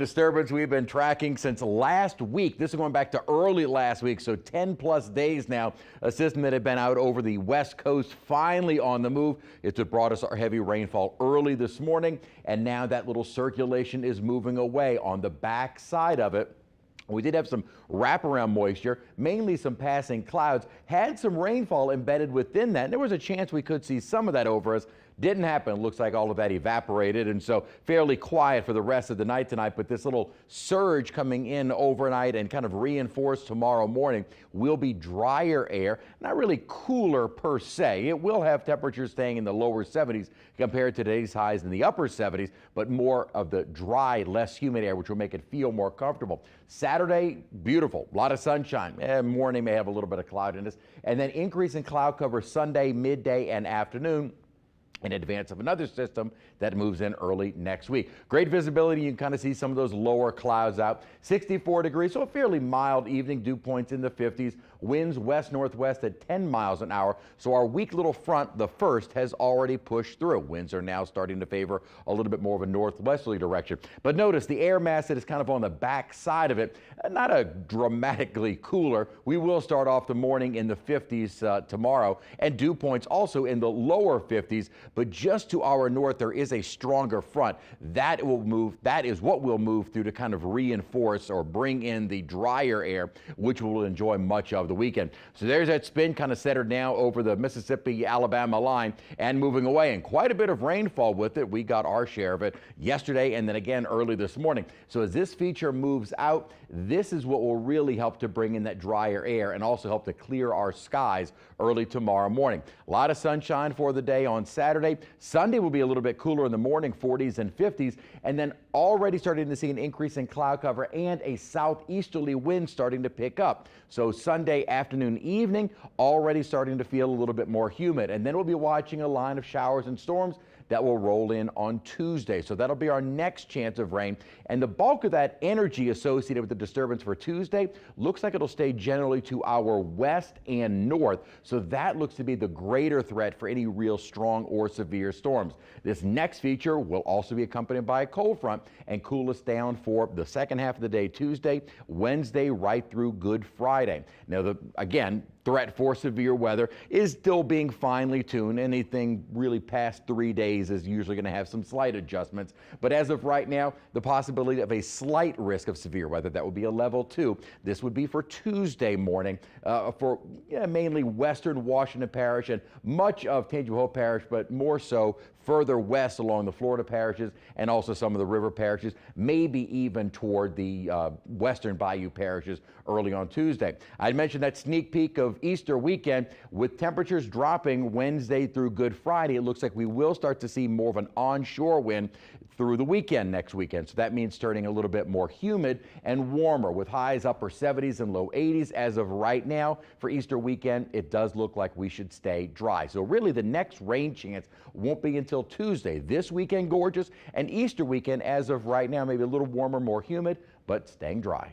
Disturbance we've been tracking since last week. This is going back to early last week, so 10 plus days now. A system that had been out over the west coast finally on the move. It's what brought us our heavy rainfall early this morning, and now that little circulation is moving away. On the back side of it, we did have some wraparound moisture, mainly some passing clouds, had some rainfall embedded within that. And there was a chance we could see some of that over us. Didn't happen. It looks like all of that evaporated, and so fairly quiet for the rest of the night tonight. But this little surge coming in overnight and kind of reinforced tomorrow morning will be drier air, not really cooler per se. It will have temperatures staying in the lower 70s compared to today's highs in the upper 70s, but more of the dry, less humid air, which will make it feel more comfortable. Saturday, beautiful, a lot of sunshine. Morning may have a little bit of cloudiness, and then increase in cloud cover Sunday, midday, and afternoon, in advance of another system that moves in early next week. Great visibility. You can kind of see some of those lower clouds out. 64 degrees, so a fairly mild evening. Dew points in the 50s. Winds west-northwest at 10 miles an hour. So our weak little front, the first, has already pushed through. Winds are now starting to favor a little bit more of a northwesterly direction. But notice the air mass that is kind of on the back side of it, not a dramatically cooler. We will start off the morning in the 50s tomorrow, and dew points also in the lower 50s. But just to our north, there is a stronger front. That will move. That is what will move through to kind of reinforce or bring in the drier air, which we'll enjoy much of the weekend. So there's that spin kind of centered now over the Mississippi-Alabama line and moving away, and quite a bit of rainfall with it. We got our share of it yesterday and then again early this morning. So as this feature moves out, this is what will really help to bring in that drier air and also help to clear our skies early tomorrow morning. A lot of sunshine for the day on Saturday. Sunday will be a little bit cooler in the morning, 40s and 50s, and then already starting to see an increase in cloud cover and a southeasterly wind starting to pick up. So Sunday afternoon, evening, already starting to feel a little bit more humid. And then we'll be watching a line of showers and storms that will roll in on Tuesday. So that'll be our next chance of rain. And the bulk of that energy associated with the disturbance for Tuesday looks like it'll stay generally to our west and north. So that looks to be the greater threat for any real strong or severe storms. This next feature will also be accompanied by a cold front and cool us down for the second half of the day Tuesday, Wednesday, right through Good Friday. Now, again, threat for severe weather is still being finely tuned. Anything really past 3 days is usually going to have some slight adjustments. But as of right now, the possibility of a slight risk of severe weather, that would be a level 2. This would be for Tuesday morning for mainly western Washington Parish and much of Tangipahoa Hope Parish, but more so further west along the Florida parishes and also some of the river parishes, maybe even toward the western bayou parishes early on Tuesday. I mentioned that sneak peek of Easter weekend with temperatures dropping Wednesday through Good Friday. It looks like we will start to see more of an onshore wind through the weekend next weekend. So that means turning a little bit more humid and warmer with highs upper 70s and low 80s. As of right now for Easter weekend, it does look like we should stay dry. So really the next rain chance won't be until Tuesday. This weekend gorgeous, and Easter weekend as of right now maybe a little warmer, more humid, but staying dry.